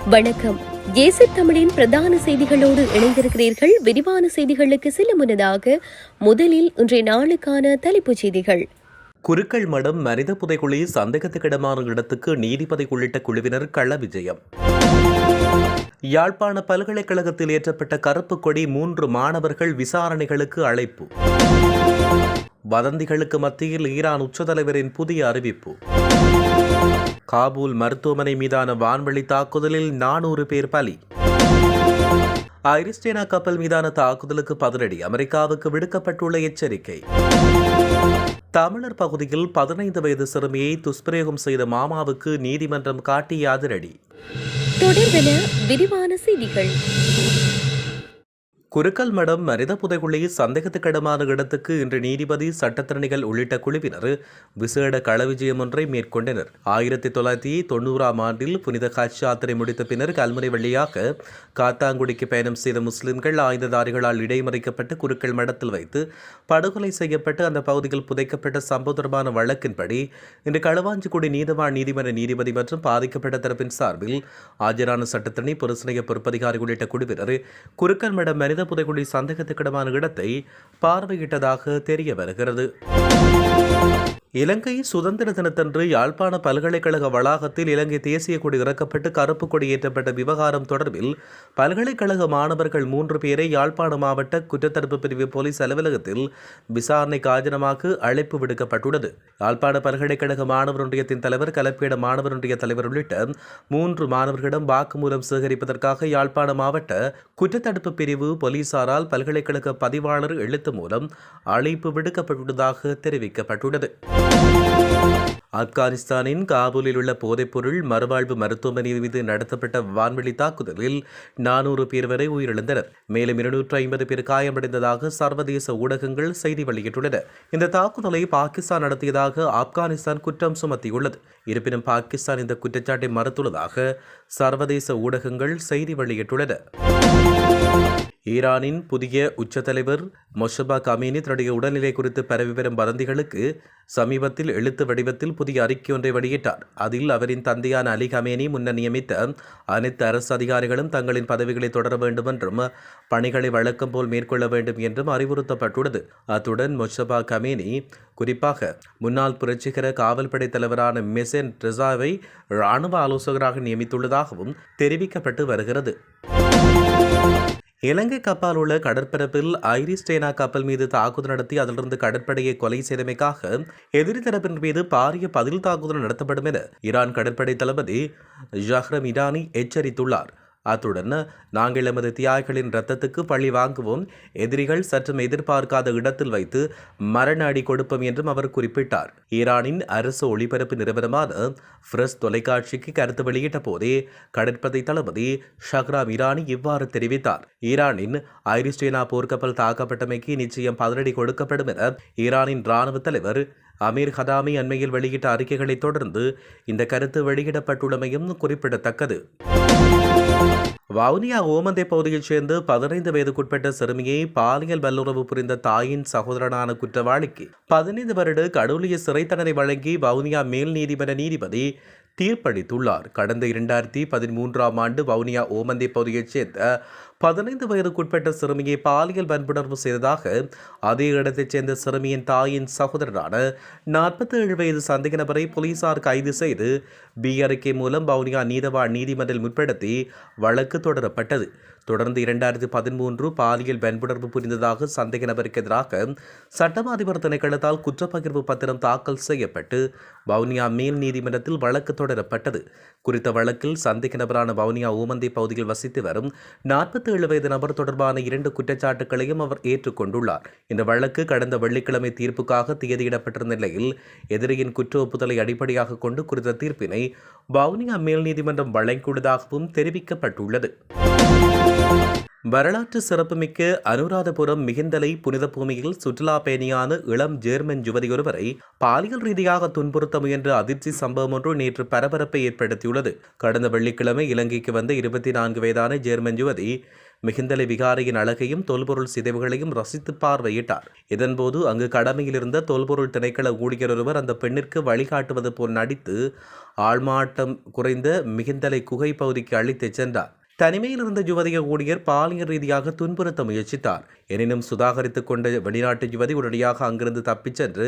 வணக்கம். ஏசி தமிழின் பிரதான செய்திகளோடு இணைந்திருக்கிறீர்கள். விரிவான செய்திகளுக்கு செல்ல முன்னதாக முதலில் இன்றைய நாளுக்கான தலைப்புச் செய்திகள். குருக்கள் மடம் மனித புதைகுழி சந்தேகத்துக்கிடமான இடத்துக்கு நீதிபதி உள்ளிட்ட குழுவினர் கள விஜயம். யாழ்ப்பாண பல்கலைக்கழகத்தில் ஏற்றப்பட்ட கருப்பு கொடி 3 மாணவர்கள் விசாரணைகளுக்கு அழைப்பு. வதந்திகளுக்கு மத்தியில் ஈரான் உச்சத்தலைவரின் புதிய அறிவிப்பு. காபூல் மருத்துவமனை மீதான வான்வழி தாக்குதலில் 400 பேர் பலி. ஐரிஸ்டேனா கப்பல் மீதான தாக்குதலுக்கு பதிலடி, அமெரிக்காவுக்கு விடுக்கப்பட்டுள்ள எச்சரிக்கை. தமிழர் பகுதியில் 15 வயது சிறுமியை துஷ்பிரயோகம் செய்த மாமாவுக்கு நீதிமன்றம் காட்டிய அதிரடி. தொடர்பென விரிவான செய்திகள். குருக்கல் மடம் மனித புதைகுழி சந்தேகத்துக்கிடமான இடத்துக்கு இன்று நீதிபதி, சட்டத்திறனிகள் உள்ளிட்ட குழுவினர் விசேட களவிஜயம் ஒன்றை மேற்கொண்டனர். 1990ஆம் ஆண்டில் புனித ஹஜ் யாத்திரை முடித்த பின்னர் கல்முனை வழியாக காத்தாங்குடிக்கு பயணம் செய்த முஸ்லிம்கள் ஆயுததாரிகளால் இடைமறிக்கப்பட்டு குருக்கள் மடத்தில் வைத்து படுகொலை செய்யப்பட்டு அந்த பகுதியில் புதைக்கப்பட்ட சம்பவம் தொடர்பான வழக்கின்படி இன்று களுவாஞ்சிக்குடி நீதவான் நீதிமன்ற நீதிபதி மற்றும் பாதிக்கப்பட்ட தரப்பின் சார்பில் ஆஜரான சட்டத்திறனி, பொருசனைய பொறுப்பதிகாரி உள்ளிட்ட குழுவினர் குருக்கல் மடம் மனித புதைகுழி சந்தேகத்துக்கிடமான இடத்தை பார்வையிட்டதாக தெரிய வருகிறது. இலங்கை சுதந்திர தினத்தன்று யாழ்ப்பாண பல்கலைக்கழக வளாகத்தில் இலங்கை தேசிய கொடி இறக்கப்பட்டு கருப்பு கொடி ஏற்றப்பட்ட விவகாரம் தொடர்பில் பல்கலைக்கழக மாணவர்கள் 3 பேரை யாழ்ப்பாண மாவட்ட குற்றத்தடுப்பு பிரிவு போலீஸ் அலுவலகத்தில் விசாரணைக்கு ஆஜராக அழைப்பு விடுக்கப்பட்டுள்ளது. யாழ்ப்பாண பல்கலைக்கழக மாணவர் ஒன்றியத்தின் தலைவர், கலப்பிட மாணவர் ஒன்றிய தலைவர் உள்ளிட்ட 3 மாணவர்களிடம் வாக்குமூலம் சேகரிப்பதற்காக யாழ்ப்பாண மாவட்ட குற்றத்தடுப்பு பிரிவு போலீசாரால் பல்கலைக்கழக பதிவாளர் எழுத்து மூலம் அழைப்பு விடுக்கப்பட்டுள்ளதாக தெரிவிக்கப்பட்டுள்ளது. ஆப்கானிஸ்தானின் காபூலில் உள்ள போதைப்பொருள் மறுவாழ்வு மருத்துவமனை மீது நடத்தப்பட்ட வான்வெளி தாக்குதலில் 400 பேர் வரை உயிரிழந்தனர். மேலும் 250 பேர் காயமடைந்ததாக சர்வதேச ஊடகங்கள் செய்தி வெளியிட்டுள்ளன. இந்த தாக்குதலை பாகிஸ்தான் நடத்தியதாக ஆப்கானிஸ்தான் குற்றம் சுமத்தியுள்ளது. இருப்பினும் பாகிஸ்தான் இந்த குற்றச்சாட்டை மறுத்துள்ளதாக சர்வதேச ஊடகங்கள் செய்தி வெளியிட்டுள்ளன. ஈரானின் புதிய உச்சத்தலைவர் மொஷபா கமீனி தன்னுடைய உடல்நிலை குறித்து பரவி வரும் வதந்திகளுக்கு சமீபத்தில் எழுத்து வடிவத்தில் புதிய அறிக்கை ஒன்றை வெளியிட்டார். அதில் அவரின் தந்தையான அலி கமேனி முன்னர் நியமித்த அனைத்து அரசு அதிகாரிகளும் தங்களின் பதவிகளை தொடர வேண்டும் என்றும் பணிகளை வழக்கம் போல் மேற்கொள்ள வேண்டும் என்றும் அறிவுறுத்தப்பட்டுள்ளது. அத்துடன் மொஷபா கமேனி குறிப்பாக முன்னாள் புரட்சிகர காவல்படை தலைவரான மெசன் ட்ரெசாவை இராணுவ ஆலோசகராக நியமித்துள்ளதாகவும் தெரிவிக்கப்பட்டு வருகிறது. இலங்கை கப்பால் உள்ள கடற்பரப்பில் ஐரிஸ்டேனா கப்பல் மீது தாக்குதல் நடத்தி அதிலிருந்து கடற்படையை கொலை செய்தமைக்காக எதிரி தரப்பின் மீது பாரிய பதில் தாக்குதல் நடத்தப்படும் என ஈரான் கடற்படை தளபதி ஜஹ்ரம் இரானி எச்சரித்துள்ளார். அத்துடன் நாங்கள் எமது தியாகிகளின் இரத்தத்துக்கு பழி வாங்குவோம், எதிரிகள் சற்றும் எதிர்பார்க்காத இடத்தில் வைத்து மரண அடி கொடுப்போம் என்றும் அவர் குறிப்பிட்டார். ஈரானின் அரசு ஒளிபரப்பு நிறுவனமான ஃபிரஸ் தொலைக்காட்சிக்கு கருத்து வெளியிட்ட போதே கடற்படை தளபதி ஷஹ்ராம் இரானி இவ்வாறு தெரிவித்தார். ஈரானின் ஐரிஸ்டேனா போர்க்கப்பல் தாக்கப்பட்டமைக்கு நிச்சயம் பதிலடி கொடுக்கப்படும் என ஈரானின் இராணுவ தலைவர் அமீர் ஹதாமி அண்மையில் வெளியிட்ட அறிக்கைகளை தொடர்ந்து இந்த கருத்து வெளியிடப்பட்டுள்ளமையும் குறிப்பிடத்தக்கது. வவுனியா ஓமந்தை பகுதியைச் சேர்ந்து 15 வயதுக்குட்பட்ட சிறுமியை பாலியல் வல்லுறவு புரிந்த தாயின் சகோதரனான குற்றவாளிக்கு 15 வருட கடூழிய சிறை தண்டனை வழங்கி வவுனியா மேல் நீதிமன்ற நீதிபதி தீர்ப்பளித்துள்ளார். கடந்த 2013ஆம் ஆண்டு வவுனியா ஓமந்தை பகுதியைச் சேர்ந்த 15 வயதுக்குட்பட்ட சிறுமியை பாலியல் வன்புணர்வு செய்ததாக அதே இடத்தைச் சேர்ந்த சிறுமியின் தாயின் சகோதரரான 47 வயது சந்தேக நபரை போலீசார் கைது செய்து அறிக்கை மூலம் வவுனியா நீதவான் நீதிமன்றில் முற்படுத்தி வழக்கு தொடரப்பட்டது. தொடர்ந்து 2013 பாலியல் வன்புணர்வு புரிந்ததாக சந்தேக நபருக்கு எதிராக சட்டமா அதிபர் திணைக்களத்தால் குற்றப்பகிர்வு பத்திரம் தாக்கல் செய்யப்பட்டு வவுனியா மேல் நீதிமன்றத்தில் வழக்கு தொடரப்பட்டது. குறித்த வழக்கில் சந்தேக நபரான வவுனியா ஓமந்தை பகுதியில் வசித்து வரும் 47 வயது நபர் தொடர்பான 2 குற்றச்சாட்டுகளையும் அவர் ஏற்றுக்கொண்டுள்ளார். இந்த வழக்கு கடந்த வெள்ளிக்கிழமை தீர்ப்புக்காக தேதியிடப்பட்டிருந்த நிலையில் எதிரியின் குற்ற ஒப்புதலை அடிப்படையாக கொண்டு குறித்த தீர்ப்பினை வவுனியா மேல் நீதிமன்றம் வழங்கியுள்ளதாகவும் தெரிவிக்கப்பட்டுள்ளது. வரலாற்று சிறப்புமிக்க அனுராதபுரம் மிகிந்தலை புனித பூமியில் சுற்றுலா பயணியான இளம் ஜேர்மன் யுவதியொருவரை பாலியல் ரீதியாக துன்புறுத்த முயன்ற அதிர்ச்சி சம்பவம் ஒன்று நேற்று பரபரப்பை ஏற்படுத்தியுள்ளது. கடந்த வெள்ளிக்கிழமை இலங்கைக்கு வந்த 24 வயதான ஜேர்மன் யுவதி மிகிந்தலை விகாரையின் அழகையும் தொல்பொருள் சிதைவுகளையும் ரசித்து பார்வையிட்டார். இதன்போது அங்கு கடமையில் இருந்த தொல்பொருள் திணைக்கள ஊழியர் ஒருவர் அந்த பெண்ணிற்கு வழிகாட்டுவது போல் நடித்து ஆள்மாட்டம் குறைந்த மிகிந்தலை குகை பகுதிக்கு அழைத்துச் சென்றார். தனிமையில் இருந்த யுவதிய ஊழியர் பாலியல் ரீதியாக துன்புறுத்த முயற்சித்தார். எனினும் சுதாகரித்துக் கொண்ட வெளிநாட்டு யுவதி உடனடியாக அங்கிருந்து தப்பிச் சென்று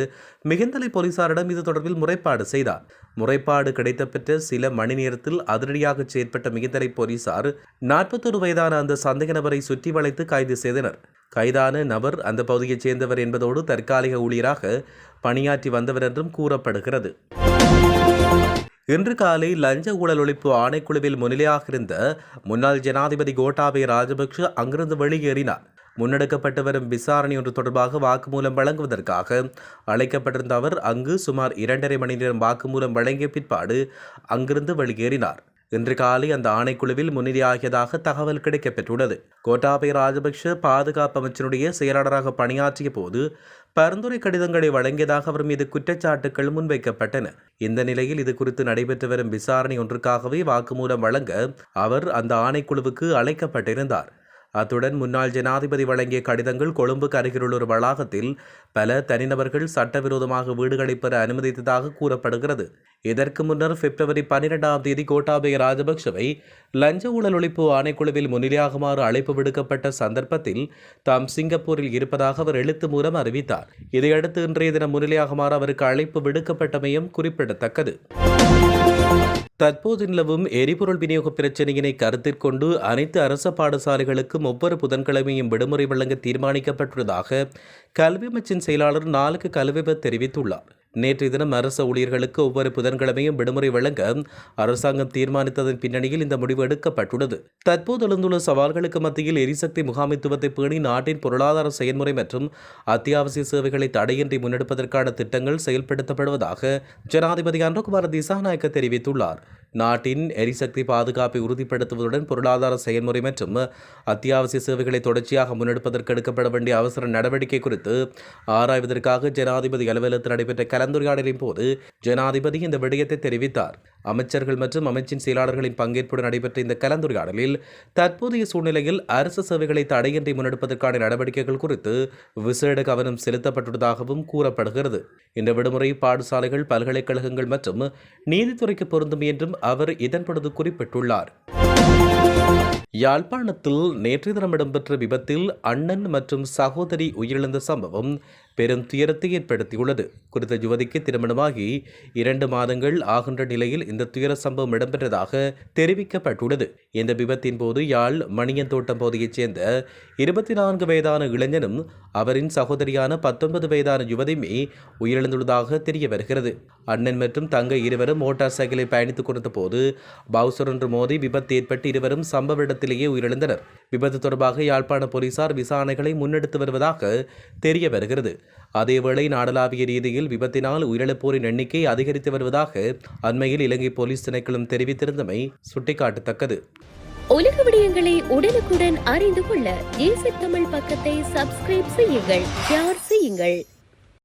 மிகிந்தலை போலீசாரிடம் இது தொடர்பில் முறைப்பாடு செய்தார். முறைப்பாடு கிடைக்கப்பெற்ற சில மணி நேரத்தில் அதிரடியாக செயற்பட்ட மிகிந்தலை போலீசார் 41 வயதான அந்த சந்தேக நபரை சுற்றி வளைத்து கைது செய்தனர். கைதான நபர் அந்த பகுதியைச் சேர்ந்தவர் என்பதோடு தற்காலிக ஊழியராக பணியாற்றி வந்தவர் என்றும் கூறப்படுகிறது. இன்று காலை லஞ்ச ஊழல் ஒழிப்பு ஆணைக்குழுவில் முன்னிலையாக இருந்த முன்னாள் ஜனாதிபதி கோட்டாபய ராஜபக்ஷ அங்கிருந்து வெளியேறினார். முன்னெடுக்கப்பட்டு வரும் விசாரணை ஒன்று தொடர்பாக வாக்குமூலம் வழங்குவதற்காக அழைக்கப்பட்டிருந்த அவர் அங்கு சுமார் 2.5 மணி நேரம் வாக்குமூலம் வழங்கிய பிற்பாடு அங்கிருந்து வெளியேறினார். இன்று காலை அந்த ஆணைக்குழுவில் முன்னிலையாகியதாக தகவல் கிடைக்கப்பெற்றுள்ளது. கோட்டாபய ராஜபக்ஷ பாதுகாப்பு அமைச்சருடைய செயலாளராக பணியாற்றிய போது பரிந்துரை கடிதங்களை வழங்கியதாக அவர் மீது குற்றச்சாட்டுகள் முன்வைக்கப்பட்டன. இந்த நிலையில் இது குறித்து நடைபெற்று வரும் விசாரணை ஒன்றுக்காகவே வாக்குமூலம் வழங்க அவர் அந்த ஆணைக்குழுவுக்கு அழைக்கப்பட்டிருந்தார். அத்துடன் முன்னாள் ஜனாதிபதி வழங்கிய கடிதங்கள் கொழும்புக்கு அருகிலுள்ள ஒரு வளாகத்தில் பல தனிநபர்கள் சட்டவிரோதமாக வீடுகளை பெற அனுமதித்ததாக கூறப்படுகிறது. இதற்கு முன்னர் பிப்ரவரி 12ஆம் தேதி கோட்டாபய ராஜபக்ஷவை லஞ்ச ஊழல் ஒழிப்பு ஆணைக்குழுவில் முன்னிலையாகுமாறு அழைப்பு விடுக்கப்பட்ட சந்தர்ப்பத்தில் தாம் சிங்கப்பூரில் இருப்பதாக அவர் எழுத்து மூலம் அறிவித்தார். இதையடுத்து இன்றைய தினம் முன்னிலையாகுமாறு அவருக்கு அழைப்பு விடுக்கப்பட்டமையும் குறிப்பிடத்தக்கது. தற்போது நிலவும் எரிபொருள் விநியோக பிரச்சினையினை கருத்தில் கொண்டு அனைத்து அரச பாடசாலைகளுக்கும் ஒவ்வொரு புதன்கிழமையும் விடுமுறை வழங்க தீர்மானிக்கப்பட்டுள்ளதாக கல்வி அமைச்சின் செயலாளர் நாளுக்கு கல்விபத் தெரிவித்துள்ளார். நேற்றைய தினம் அரச ஊழியர்களுக்கு ஒவ்வொரு புதன்கிழமையும் விடுமுறை வழங்க அரசாங்கம் தீர்மானித்ததன் பின்னணியில் இந்த முடிவு எடுக்கப்பட்டுள்ளது. தற்போது எழுந்துள்ள சவால்களுக்கு மத்தியில் எரிசக்தி முகாமைத்துவத்தை பேணி நாட்டின் பொருளாதார செயல்முறை மற்றும் அத்தியாவசிய சேவைகளை தடையின்றி முன்னெடுப்பதற்கான திட்டங்கள் செயல்படுத்தப்படுவதாக ஜனாதிபதி அனுரகுமார திசாநாயக்க தெரிவித்துள்ளார். நாட்டின் எரிசக்தி பாதுகாப்பை உறுதிப்படுத்துவதுடன் பொருளாதார செயல்முறை மற்றும் அத்தியாவசிய சேவைகளை தொடர்ச்சியாக முன்னெடுப்பதற்கு எடுக்கப்பட வேண்டிய அவசர நடவடிக்கை குறித்து ஆராய்வதற்காக ஜனாதிபதி அலுவலகத்தில் நடைபெற்ற கலந்துரையாடலின் போது ஜனாதிபதி இந்த விடயத்தை தெரிவித்தார். அமைச்சர்கள் மற்றும் அமைச்சின் செயலாளர்களின் பங்கேற்புடன் நடைபெற்ற இந்த கலந்துரையாடலில் தற்போதைய சூழ்நிலையில் அரசு சேவைகளை தடையின்றி முன்னெடுப்பதற்கான நடவடிக்கைகள் குறித்து விசேட கவனம் செலுத்தப்பட்டுள்ளதாகவும் கூறப்படுகிறது. இந்த விடுமுறை பாடசாலைகள், பல்கலைக்கழகங்கள் மற்றும் நீதித்துறைக்கு பொருந்தும் என்றும் அவர் இதன்பொழுது குறிப்பிட்டுள்ளார். யாழ்ப்பாணத்தில் நேற்று தினம் இடம்பெற்ற விபத்தில் அண்ணன் மற்றும் சகோதரி உயிரிழந்த சம்பவம் பெரும் துயரத்தை ஏற்படுத்தியுள்ளது. குறித்த யுவதிக்கு திருமணமாகி 2 மாதங்கள் ஆகின்ற நிலையில் இந்த துயர சம்பவம் இடம்பெற்றதாக தெரிவிக்கப்பட்டுள்ளது. இந்த விபத்தின் போது யாழ் மணியந்தோட்டம் பகுதியைச் சேர்ந்த 24 வயதான இளைஞனும் அவரின் சகோதரியான 19 வயதான யுவதியுமே உயிரிழந்துள்ளதாக தெரிய வருகிறது. அண்ணன் மற்றும் தங்கை இருவரும் மோட்டார் சைக்கிளில் பயணித்துக் கொண்ட போது பவுசர் ஒன்று மோதி விபத்து ஏற்பட்டு இருவரும் சம்பவ இடத்திலேயே உயிரிழந்தனர். விபத்து தொடர்பாக யாழ்ப்பாண போலீசார் விசாரணைகளை முன்னெடுத்து வருவதாக தெரிய வருகிறது. அதேவேளை நாடளாவிய ரீதியில் விபத்தினால் உயிரிழப்போரின் எண்ணிக்கை அதிகரித்து வருவதாக அண்மையில் இலங்கை போலீஸ் திணைக்களம் தெரிவித்திருந்தமை சுட்டிக்காட்டத்தக்கது. உலக விடயங்களை உடனுக்குடன் அறிந்து கொள்ள ஏசி தமிழ் பக்கத்தை சப்ஸ்கிரைப் செய்யுங்கள், ஷேர் செய்யுங்கள்.